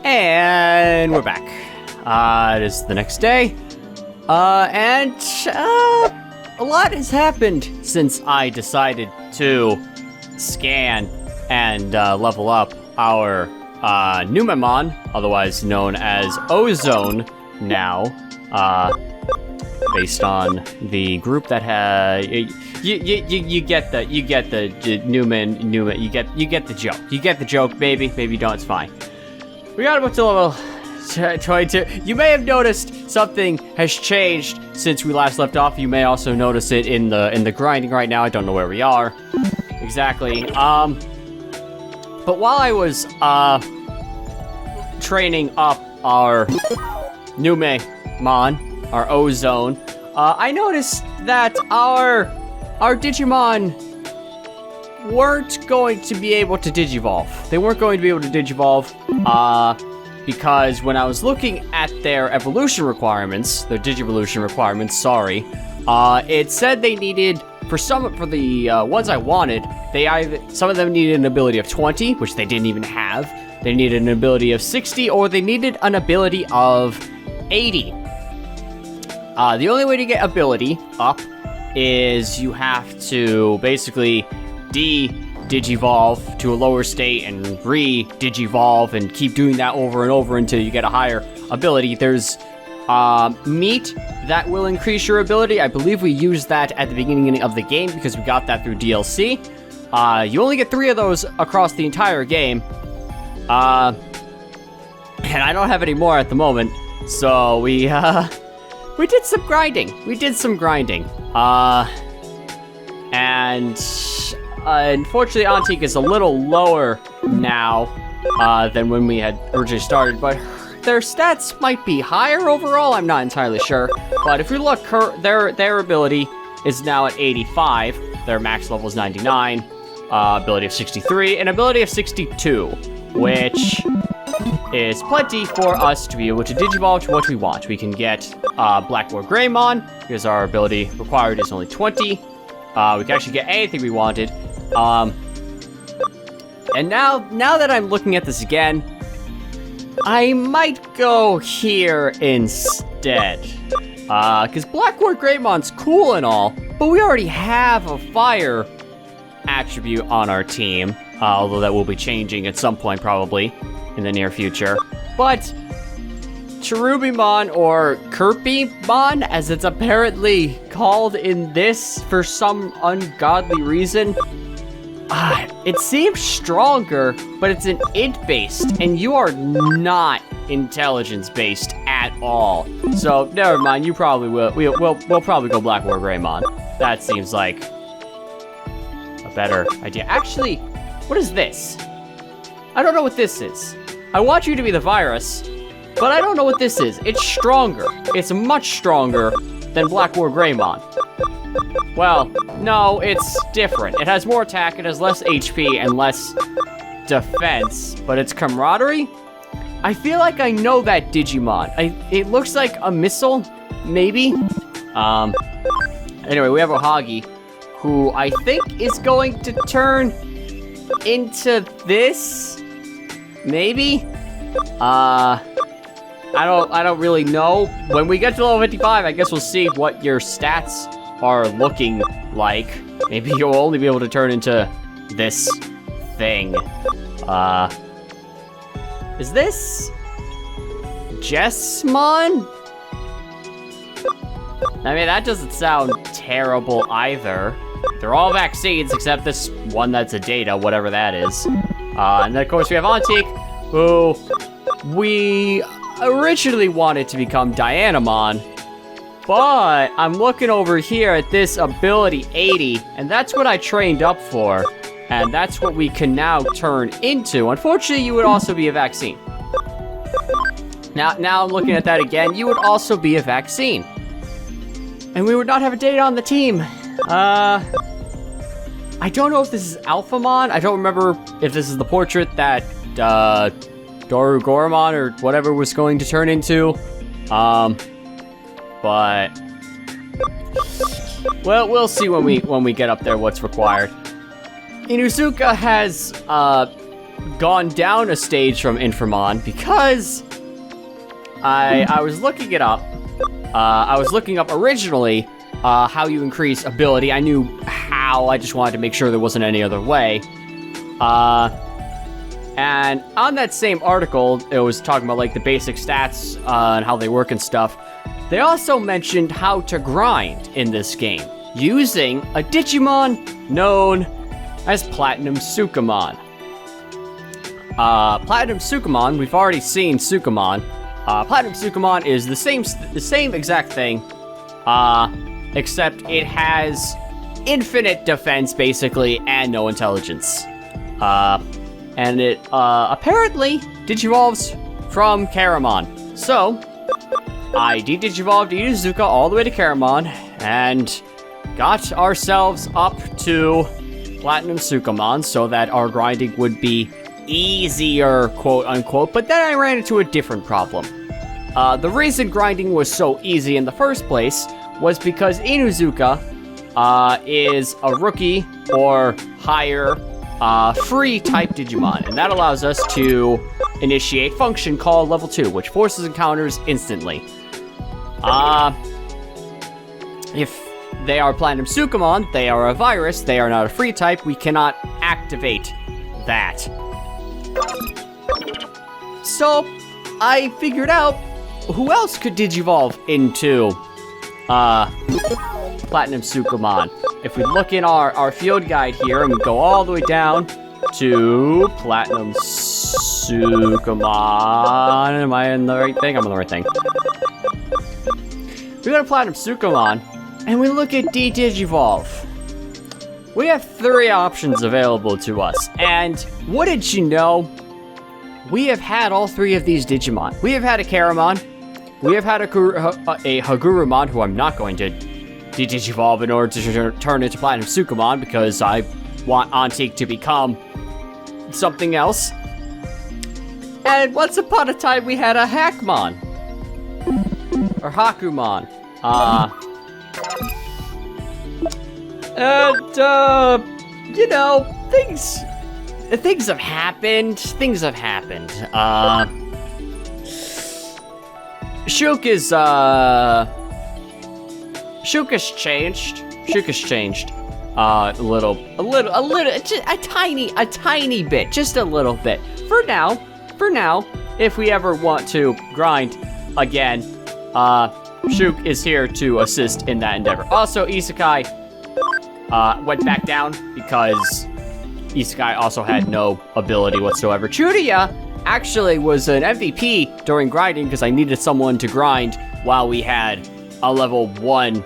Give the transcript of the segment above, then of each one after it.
And we're back. It is the next day. And a lot has happened since I decided to scan and level up our Numemon, otherwise known as Ozone now, based on the group that had you get the Newman, you get the joke. You get the joke, baby. Maybe you don't, it's fine. We got up to level 22. You may have noticed something has changed since we last left off. You may also notice it in the grinding right now. I don't know where we are exactly. But while I was training up our Numemon, our Ozone, I noticed that our Digimon weren't going to be able to Digivolve. They weren't going to be able to Digivolve, because when I was looking at their evolution requirements, their Digivolution requirements, sorry, it said they needed, for the ones I wanted, some of them needed an ability of 20, which they didn't even have. They needed an ability of 60, or they needed an ability of 80. The only way to get ability up is you have to basically Digivolve to a lower state and re-Digivolve and keep doing that over and over until you get a higher ability. There's meat that will increase your ability. I believe we used that at the beginning of the game because we got that through DLC. You only get 3 of those across the entire game. And I don't have any more at the moment. So we did some grinding. And unfortunately, Antique is a little lower now than when we had originally started, but their stats might be higher overall. I'm not entirely sure. But if we look, their ability is now at 85. Their max level is 99. Ability of 63, and ability of 62, which is plenty for us to be able to Digivolve to what we want. We can get Blackboard Greymon, because our ability required is only 20. We can actually get anything we wanted. And now that I'm looking at this again, I might go here instead. Because Blackboard Greymon's cool and all, but we already have a fire attribute on our team. Although that will be changing at some point, probably, in the near future. But Cherubimon, or Kirpymon, as it's apparently called in this for some ungodly reason, it seems stronger, but it's an int-based, and you are not intelligence-based at all. So, never mind, you probably will. We'll probably go Blackboard Greymon. That seems like a better idea. Actually, what is this? I don't know what this is. I want you to be the virus, but I don't know what this is. It's stronger. It's much stronger than Blackboard Greymon. Well, no, it's different. It has more attack, it has less HP, and less defense, but it's camaraderie? I feel like I know that Digimon. It looks like a missile, maybe? Anyway, we have Ohagi, who I think is going to turn into this? Maybe? I don't really know. When we get to level 55, I guess we'll see what your stats are looking like. Maybe you'll only be able to turn into this thing. Is this Jessmon? I mean, that doesn't sound terrible either. They're all vaccines except this one that's a data, whatever that is. And then, of course, we have Antique, who we originally wanted to become Dianamon, but I'm looking over here at this ability 80, and that's what I trained up for, and that's what we can now turn into. Unfortunately, you would also be a vaccine. Now I'm looking at that again, you would also be a vaccine. And we would not have a data on the team. I don't know if this is Alphamon. I don't remember if this is the portrait that Dorugoromon or whatever was going to turn into. But Well, we'll see when we get up there what's required. Inuzuka has gone down a stage from Inframon because I was looking it up. I was looking up originally how you increase ability. I knew how, I just wanted to make sure there wasn't any other way. And on that same article, it was talking about like the basic stats and how they work and stuff. They also mentioned how to grind in this game using a Digimon known as Platinum Sukamon. Platinum Sukamon, we've already seen Sukamon. Platinum Sukamon is the same exact thing, except it has infinite defense basically and no intelligence. And it apparently digivolves from Caramon. So I de-digivolved Inuzuka all the way to Caramon and got ourselves up to Platinum Sukamon so that our grinding would be easier, quote unquote, but then I ran into a different problem. The reason grinding was so easy in the first place was because Inuzuka is a rookie or higher free type Digimon, and that allows us to initiate function called level 2, which forces encounters instantly. If they are Platinum Sukamon, they are a virus, they are not a free type, we cannot activate that. So, I figured out who else could digivolve into Platinum Sukamon. If we look in our field guide here and we go all the way down to Platinum Sukamon. Am I in the right thing? I'm in the right thing. We go to Platinum Sukamon and we look at de-digivolve. We have 3 options available to us, and what did you know? We have had all 3 of these Digimon. We have had a Caramon, we have had a Hagurumon, who I'm not going to de-digivolve in order to turn into Platinum Sukamon because I want Antique to become something else. And once upon a time we had a Hackmon. Or Hakumon. And, you know, things have happened. Shulk has changed. A tiny bit, just a little bit. For now, if we ever want to grind again, Shulk is here to assist in that endeavor. Also, Isekai went back down because Isekai also had no ability whatsoever. Chudia actually was an MVP during grinding because I needed someone to grind while we had a level 1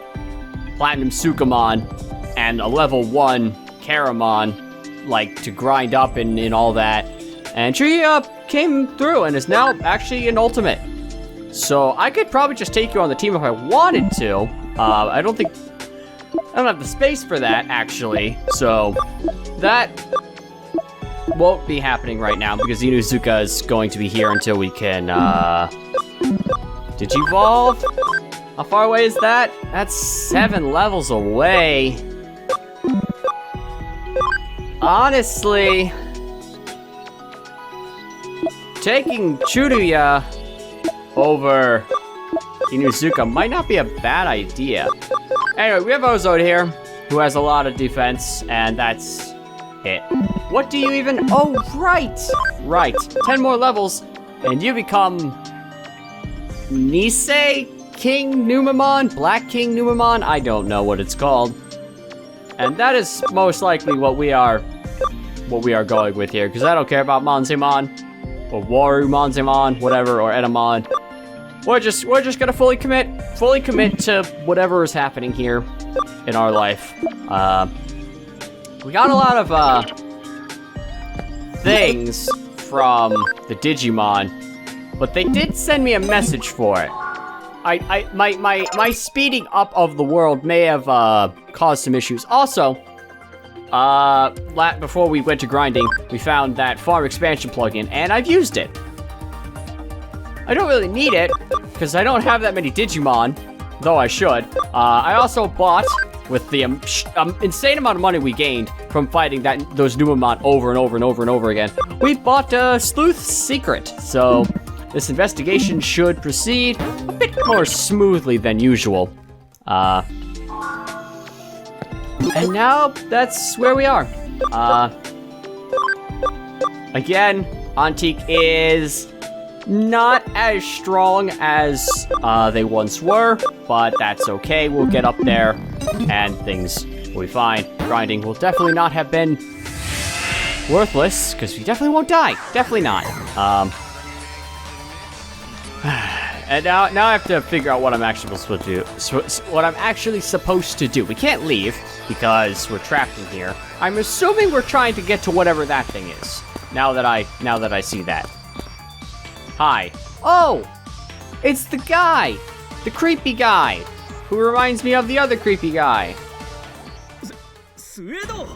Platinum Sukamon and a level 1 Caramon, like, to grind up and all that. And Chudia came through and is now actually an ultimate. So I could probably just take you on the team if I wanted to. I don't have the space for that, actually. So that won't be happening right now because Inuzuka is going to be here until we can, digivolve? How far away is that? That's 7 levels away. Honestly, taking Chudia over Inuzuka might not be a bad idea. Anyway, we have Ozone here, who has a lot of defense, and that's it. What do you even... Oh, right! 10 more levels, and you become... Nisei King Numamon? Black King Numamon? I don't know what it's called. And that is most likely what we are going with here, because I don't care about Monzemon, or Waru Monzemon, whatever, or Edamon. We're just gonna fully commit to whatever is happening here in our life. We got a lot of things from the Digimon, but they did send me a message for it. My speeding up of the world may have caused some issues. Also, before we went to grinding, we found that farm expansion plugin, and I've used it. I don't really need it, because I don't have that many Digimon, though I should. I also bought with the insane amount of money we gained from fighting those Numamon over and over and over and over again, we bought Sleuth's secret. So this investigation should proceed a bit more smoothly than usual. And now that's where we are. Again, Antique is not as strong as they once were, but that's okay. We'll get up there and things will be fine. Grinding will definitely not have been worthless, because we definitely won't die. Definitely not. And now I have to figure out what I'm actually supposed to do. What I'm actually supposed to do. We can't leave because we're trapped in here. I'm assuming we're trying to get to whatever that thing is. Now that I see that. Hi. Oh! It's the guy! The creepy guy! Who reminds me of the other creepy guy. Suedo?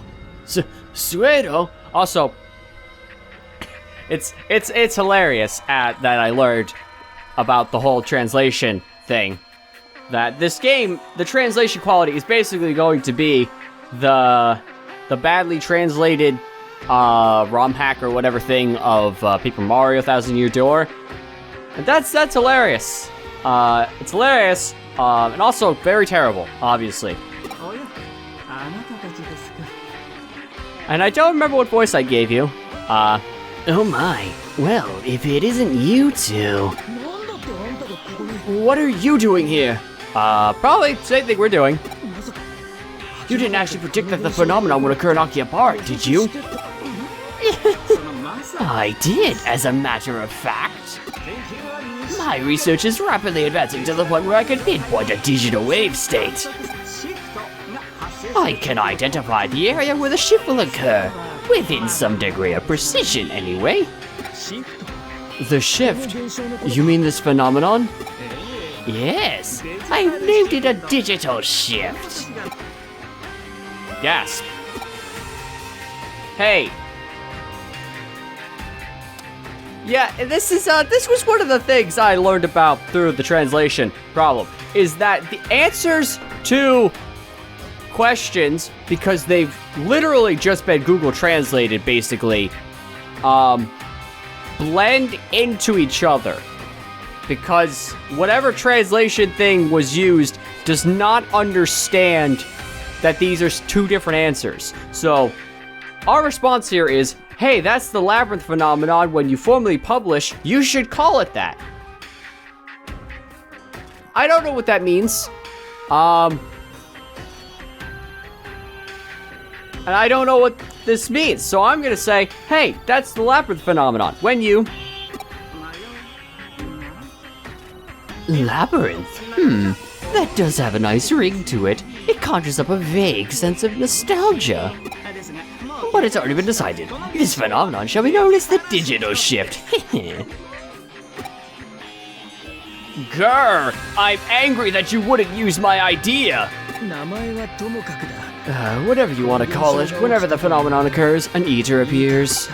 Also, it's hilarious that I learned about the whole translation thing. That this game, the translation quality is basically going to be the badly translated ROM hack or whatever thing of Paper Mario Thousand Year Door. And that's hilarious. It's hilarious, and also very terrible, obviously. And I don't remember what voice I gave you. Oh my. Well, if it isn't you two. What are you doing here? Probably same thing we're doing. You didn't actually predict that the phenomenon would occur in Akihabara, did you? I did, as a matter of fact. My research is rapidly advancing to the point where I can pinpoint a digital wave state. I can identify the area where the shift will occur, within some degree of precision anyway. The shift? You mean this phenomenon? Yes, I've named it a digital shift. Gasp. Hey. Yeah, this was one of the things I learned about through the translation problem, is that the answers to questions, because they've literally just been Google translated basically, blend into each other. Because whatever translation thing was used does not understand that these are two different answers. So our response here is, hey, that's the labyrinth phenomenon. When you formally publish, you should call it that. I don't know what that means. And I don't know what this means. So I'm gonna say, hey, that's the labyrinth phenomenon. When you... Labyrinth? That does have a nice ring to it. It conjures up a vague sense of nostalgia. But it's already been decided. This phenomenon shall be known as the digital shift. Grr! I'm angry that you wouldn't use my idea! Whatever you want to call it, whenever the phenomenon occurs, an eater appears.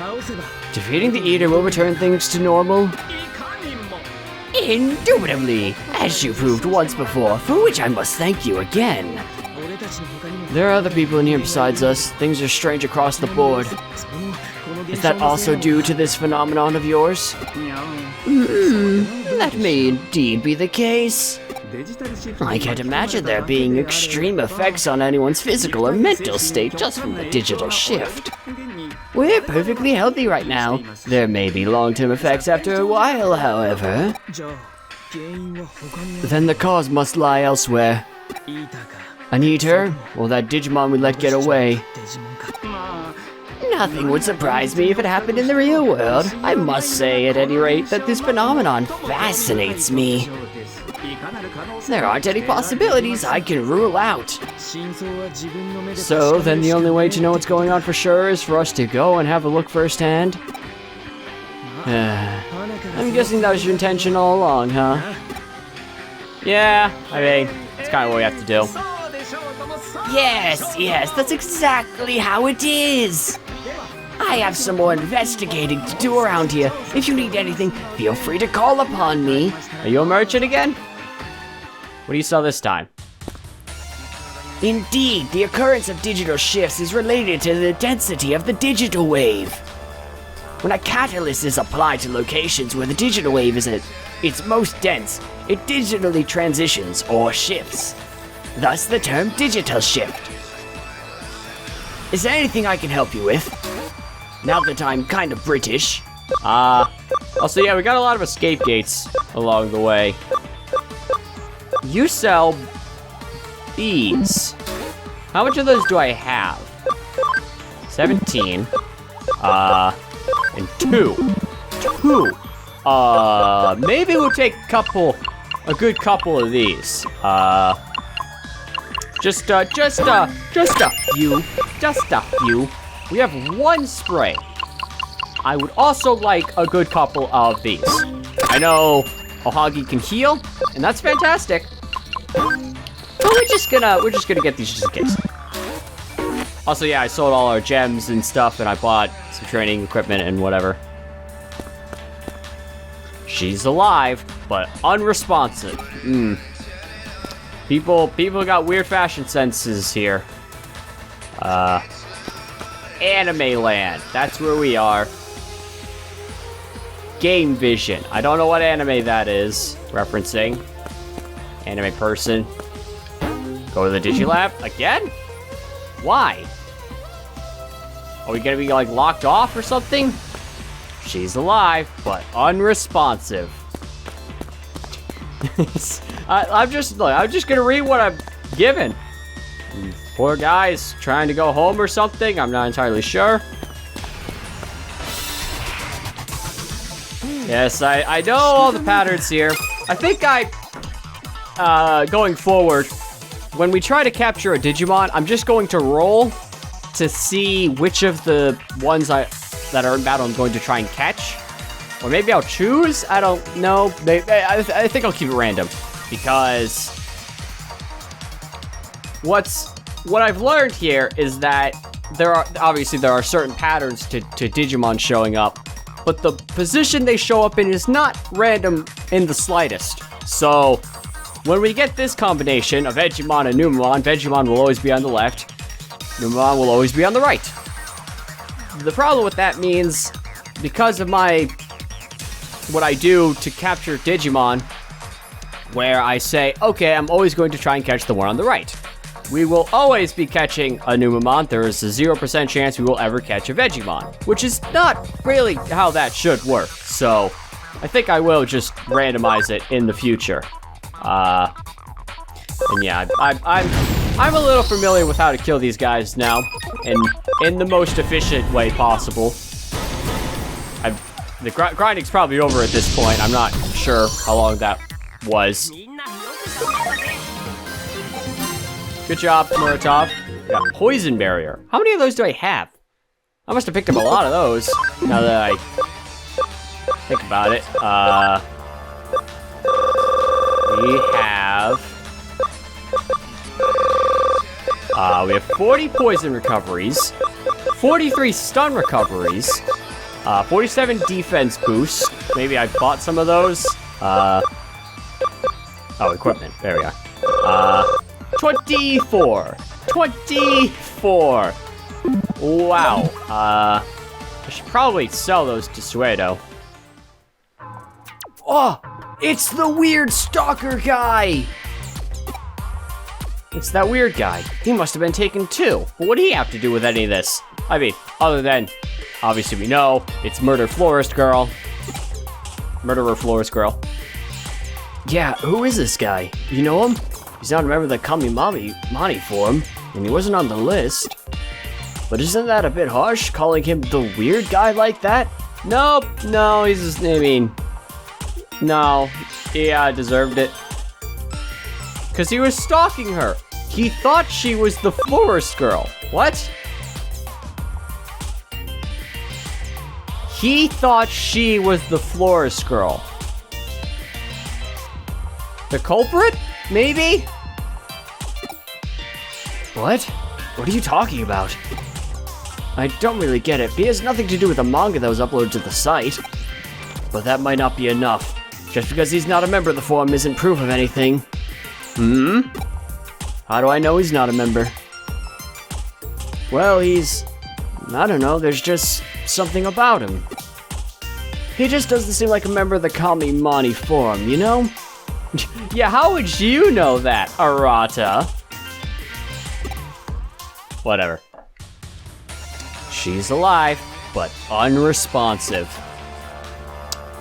Defeating the eater will return things to normal. Indubitably, as you proved once before, for which I must thank you again. There are other people in here besides us. Things are strange across the board. Is that also due to this phenomenon of yours? That may indeed be the case. I can't imagine there being extreme effects on anyone's physical or mental state just from the digital shift. We're perfectly healthy right now. There may be long-term effects after a while, however. Then the cause must lie elsewhere. An eater? Well, that Digimon we let get away. Nothing would surprise me if it happened in the real world. I must say, at any rate, that this phenomenon fascinates me. There aren't any possibilities I can rule out. So, then the only way to know what's going on for sure is for us to go and have a look firsthand? I'm guessing that was your intention all along, huh? Yeah, I mean, it's kind of what we have to do. Yes, that's exactly how it is. I have some more investigating to do around here. If you need anything, feel free to call upon me. Are you a merchant again? What do you sell this time? Indeed, the occurrence of digital shifts is related to the density of the digital wave. When a catalyst is applied to locations where the digital wave is at its most dense, it digitally transitions or shifts. Thus the term digital shift. Is there anything I can help you with? Now that I'm kind of British. Also, yeah, we got a lot of escape gates along the way. You sell beads. How much of those do I have? 17. And 2. Maybe we'll take a good couple of these. Just a few. We have 1 spray. I would also like a good couple of these. I know Ohagi can heal, and that's fantastic. But we're just gonna get these just in case. Also, yeah, I sold all our gems and stuff, and I bought some training equipment and whatever. She's alive, but unresponsive. People got weird fashion senses here. Anime land, that's where we are. Game Vision. I don't know what anime that is referencing. Anime person. Go to the Digilab again? Why? Are we gonna be like locked off or something? She's alive, but unresponsive. I'm just gonna read what I'm given. Poor guy's trying to go home or something. I'm not entirely sure. Yes, I know all the patterns here. I think going forward, when we try to capture a Digimon, I'm just going to roll to see which of the ones that are in battle I'm going to try and catch. Or maybe I'll choose? I don't know. I think I'll keep it random. Because what I've learned here is that there are certain patterns to Digimon showing up, but the position they show up in is not random in the slightest. So when we get this combination of Vegemon and Numemon, Vegemon will always be on the left, Numemon will always be on the right. The problem with that means, because of what I do to capture Digimon, where I say, okay, I'm always going to try and catch the one on the right. We will always be catching a Numemon. There is a 0% chance we will ever catch a Vegemon, which is not really how that should work. So I think I will just randomize it in the future. And yeah, I'm a little familiar with how to kill these guys now, and in the most efficient way possible. The grinding's probably over at this point. I'm not sure how long that was. Good job, Muratov. Got Poison Barrier. How many of those do I have? I must have picked up a lot of those, now that I think about it. We have 40 poison recoveries, 43 stun recoveries, 47 defense boosts. Maybe I bought some of those. Oh, equipment. There we are. 24. Wow. I should probably sell those to Suedo. Oh, it's the weird stalker guy. It's that weird guy. He must have been taken too. But what do he have to do with any of this? I mean, other than, obviously we know, it's Murderer Florist Girl. Yeah, who is this guy? You know him? He's not a member of the Kamimani Forum, and he wasn't on the list. But isn't that a bit harsh, calling him the weird guy like that? Nope, no, he's just, I mean, no. Yeah, I deserved it. Because he was stalking her. He thought she was the florist girl. What? He thought she was the florist girl. The culprit? Maybe? What? What are you talking about? I don't really get it. He has nothing to do with the manga that was uploaded to the site. But that might not be enough. Just because he's not a member of the forum isn't proof of anything. How do I know he's not a member? Well, I don't know, there's just something about him. He just doesn't seem like a member of the Kamimani Forum, you know? Yeah, how would you know that, Arata? Whatever. She's alive, but unresponsive.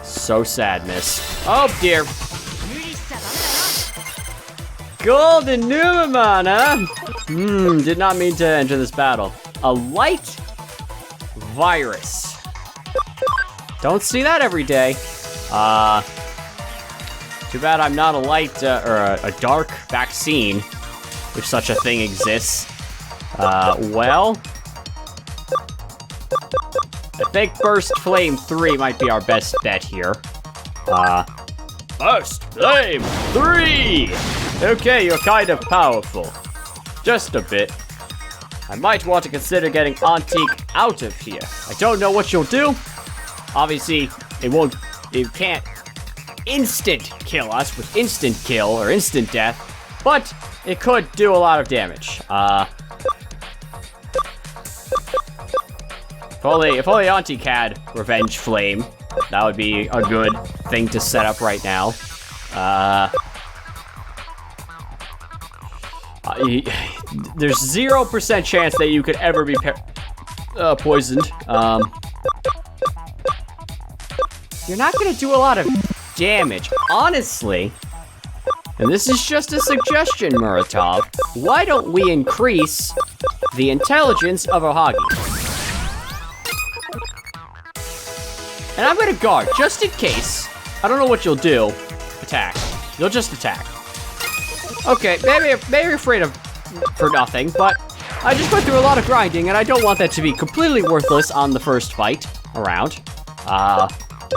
So sad, miss. Oh, dear. Golden Numamon, huh? Did not mean to enter this battle. A light virus. Don't see that every day. Too bad I'm not a light, or a dark vaccine, if such a thing exists. Well, I think Burst Flame 3 might be our best bet here. Burst Flame 3! Okay, you're kind of powerful. Just a bit. I might want to consider getting Antique out of here. I don't know what you'll do. Obviously, it can't instant kill us with instant kill or instant death, but it could do a lot of damage. If only Antique had Revenge Flame, that would be a good thing to set up right now. There's 0% chance that you could ever be poisoned. You're not gonna do a lot of damage. Honestly, and this is just a suggestion, Muratov, why don't we increase the intelligence of Ohagi? And I'm gonna guard, just in case. I don't know what you'll do. Attack. You'll just attack. Okay, maybe you're afraid of for nothing, but I just went through a lot of grinding, and I don't want that to be completely worthless on the first fight around.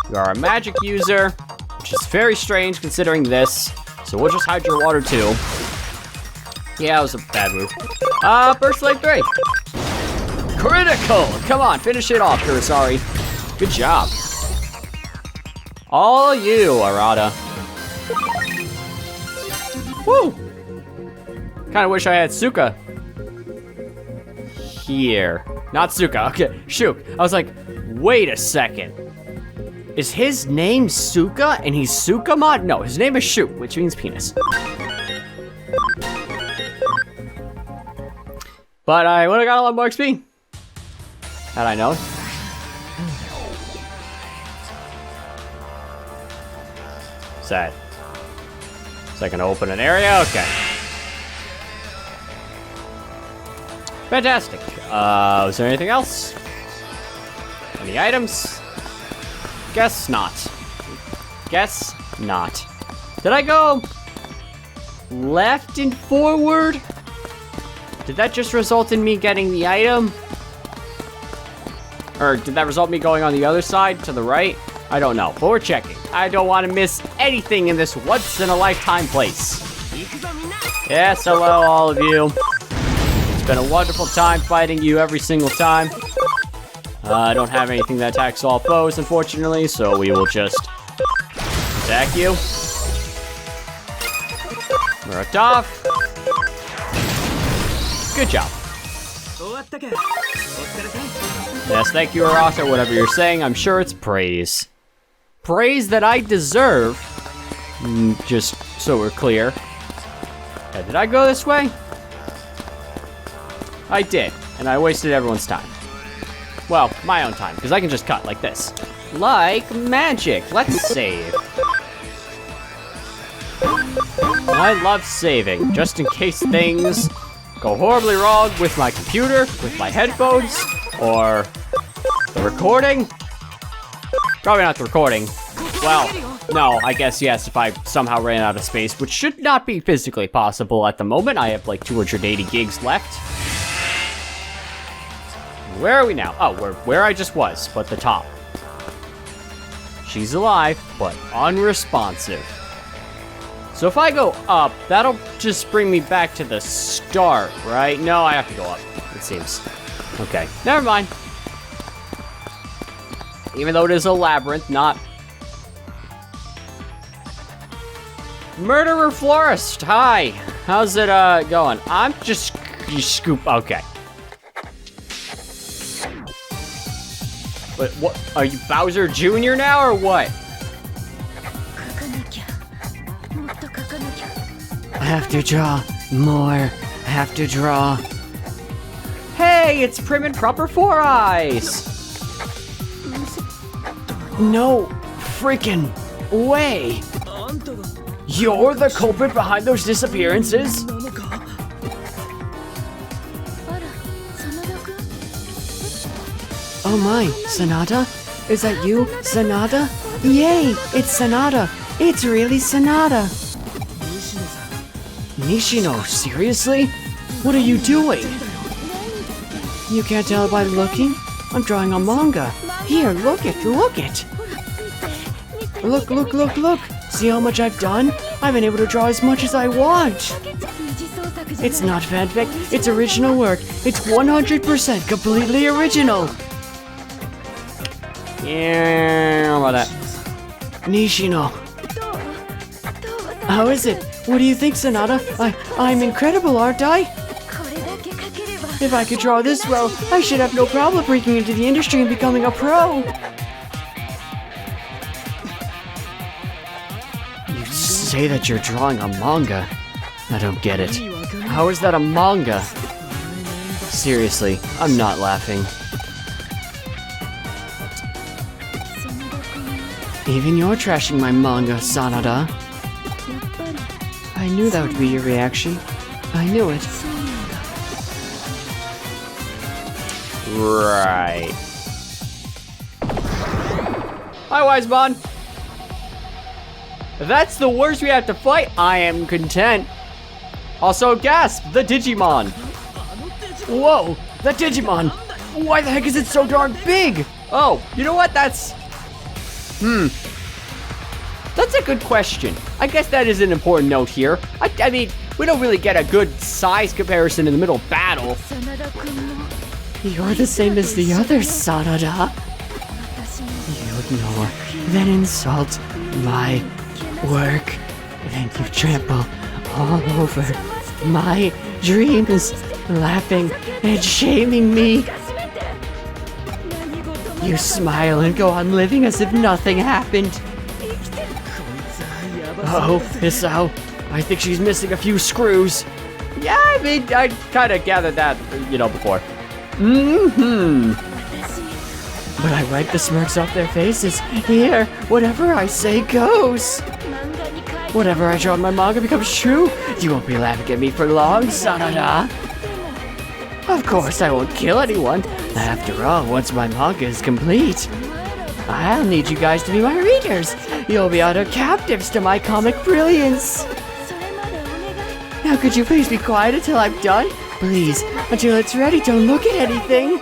You are a magic user, which is very strange considering this, so we'll just hide your water too. Yeah, it was a bad move. Burst Flame 3. Critical! Come on, finish it off, Kurosari. Good job. All you, Arata. Woo! Kinda wish I had Suka here. Not Suka, okay, Shuk. I was like, wait a second. Is his name Suka and he's Sukamon? No, his name is Shuk, which means penis. But I would've got a lot more XP. Had I known. Sad. So I can open an area? Okay. Fantastic. Was there anything else? Any items? Guess not. Guess not. Did I go left and forward? Did that just result in me getting the item? Or did that result in me going on the other side to the right? I don't know, but we're checking. I don't want to miss anything in this once-in-a-lifetime place. Yes, hello, all of you. It's been a wonderful time fighting you every single time. I don't have anything that attacks all foes, unfortunately, so we will just attack you. Muratov. Good job. Yes, thank you, Arata. Whatever you're saying, I'm sure it's praise. Praise that I deserve. Just so we're clear. Yeah, did I go this way? I did, and I wasted everyone's time. Well, my own time, because I can just cut like this. Like magic. Let's save. I love saving, just in case things go horribly wrong with my computer, with my headphones, or the recording. Probably not the recording. Well, no, I guess yes, if I somehow ran out of space, which should not be physically possible at the moment. I have like 280 gigs left. Where are we now? Oh, we're where I just was, but the top. She's alive, but unresponsive. So if I go up, that'll just bring me back to the start, right? No, I have to go up, it seems. Okay, never mind. Even though it is a labyrinth, not... Murderer Florist, hi! How's it going? I'm just you scoop. Okay. But what? Are you Bowser Jr. now or what? I have to draw more. I have to draw. Hey, it's Prim and Proper Four Eyes. No freaking way. You're the culprit behind those disappearances? Oh my, Sanada? Is that you, Sanada? Yay, it's Sanada. It's really Sanada. Nishino, seriously? What are you doing? You can't tell by looking? I'm drawing a manga. Here, look it. Look. See how much I've done? I've been able to draw as much as I want. It's not fanfic, it's original work. It's 100% completely original. Yeah, how about that? Nishino. How is it? What do you think, Sanada? I'm incredible, aren't I? If I could draw this well, I should have no problem breaking into the industry and becoming a pro. You say that you're drawing a manga? I don't get it. How is that a manga? Seriously, I'm not laughing. Even you're trashing my manga, Sanada. I knew that would be your reaction. I knew it. Right. Hi, Wisebon. If that's the worst we have to fight, I am content. Also, gasp, the Digimon. Whoa, that Digimon. Why the heck is it so darn big? Oh, you know what? That's a good question. I guess that is an important note here. I mean, we don't really get a good size comparison in the middle of battle. You're the same as the others, Sanada. You ignore, then insult my work, then you trample all over my dreams, laughing and shaming me. You smile and go on living as if nothing happened. Oh, Isao, I think she's missing a few screws. Yeah, I mean, I kind of gathered that, before. But I wipe the smirks off their faces. Here, whatever I say goes. Whatever I draw in my manga becomes true. You won't be laughing at me for long, Sanada. Of course, I won't kill anyone. After all, once my manga is complete, I'll need you guys to be my readers. You'll be utter captives to my comic brilliance. Now could you please be quiet until I'm done? Please, until it's ready, don't look at anything.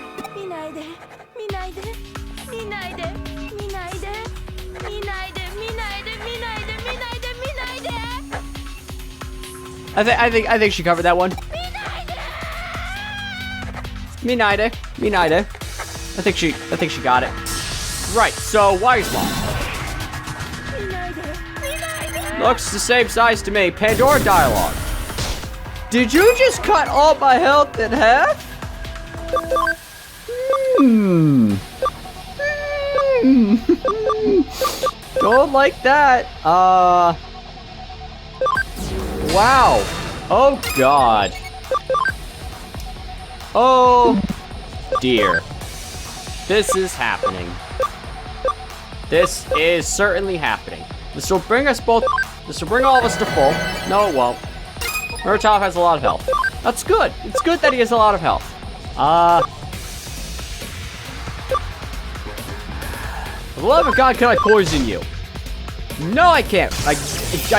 I think she covered that one. Me neither. I think she got it. Right, so Wisebon. Looks the same size to me. Pandora dialogue. Did you just cut all my health in half? Don't like that. Wow. Oh God. Oh dear. This is happening. This is certainly happening. This will bring us both. This will bring all of us to full. No, it won't. Murtaugh has a lot of health. That's good. It's good that he has a lot of health. For the love of God, can I poison you? No, I can't. I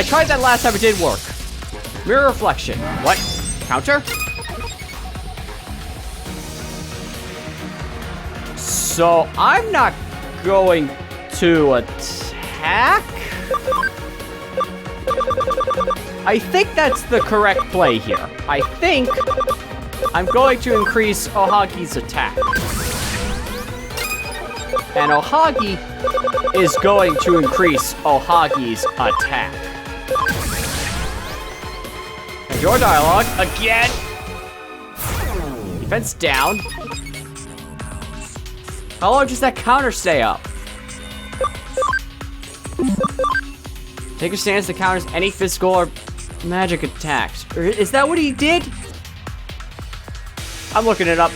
tried that last time. It didn't work. Mirror reflection. What? Counter? So I'm not going to attack? I think that's the correct play here. I think I'm going to increase Ohagi's attack. And Ohagi is going to increase Ohagi's attack. Your dialogue again. Defense down. How long does that counter stay up? Take a stance that counters any physical or magic attacks. Is that what he did? I'm looking it up.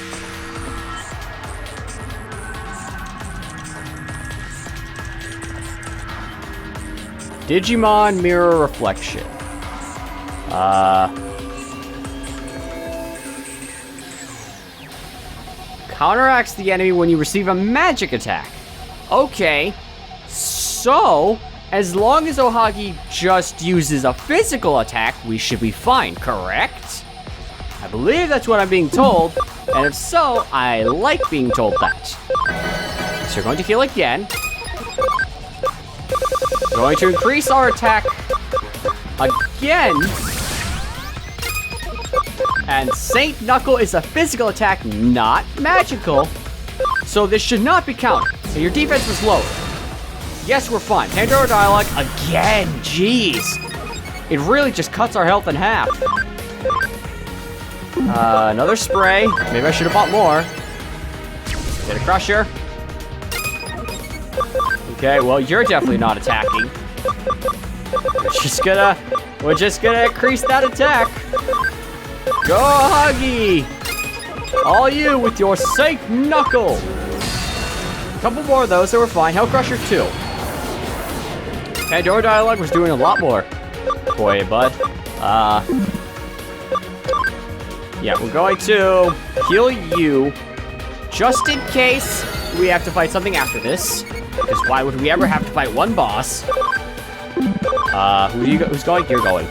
Digimon mirror reflection. Counteracts the enemy when you receive a magic attack. Okay, so as long as Ohagi just uses a physical attack, we should be fine, correct? I believe that's what I'm being told, and if so, I like being told that. So we're going to heal again. We're going to increase our attack again. And Saint Knuckle is a physical attack, not magical. So this should not be countered. So your defense was low. Yes, we're fine. Pandora dialogue again. Jeez. It really just cuts our health in half. Another spray. Maybe I should have bought more. Get a crusher. Okay, well, you're definitely not attacking. We're just gonna increase that attack. Go, Huggy! All you with your Saint Knuckle! A couple more of those, so we're fine. Hell Crusher 2. Pandora dialogue was doing a lot more. Boy, bud. Yeah, we're going to heal you just in case we have to fight something after this. Because why would we ever have to fight one boss? Who's going? You're going.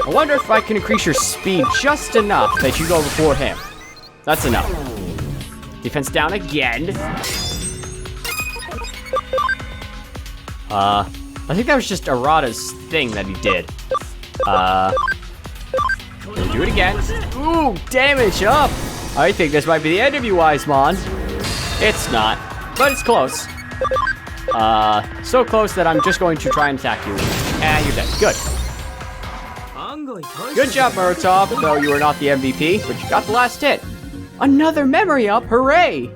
I wonder if I can increase your speed just enough that you go before him. That's enough. Defense down again. I think that was just Arata's thing that he did. Do it again. Ooh, damage up. I think this might be the end of you, Wisemon. It's not, but it's close. So close that I'm just going to try and attack you. And you're dead. Good. Good job, Murtaugh, though you were not the MVP, but you got the last hit. Another memory up, hooray!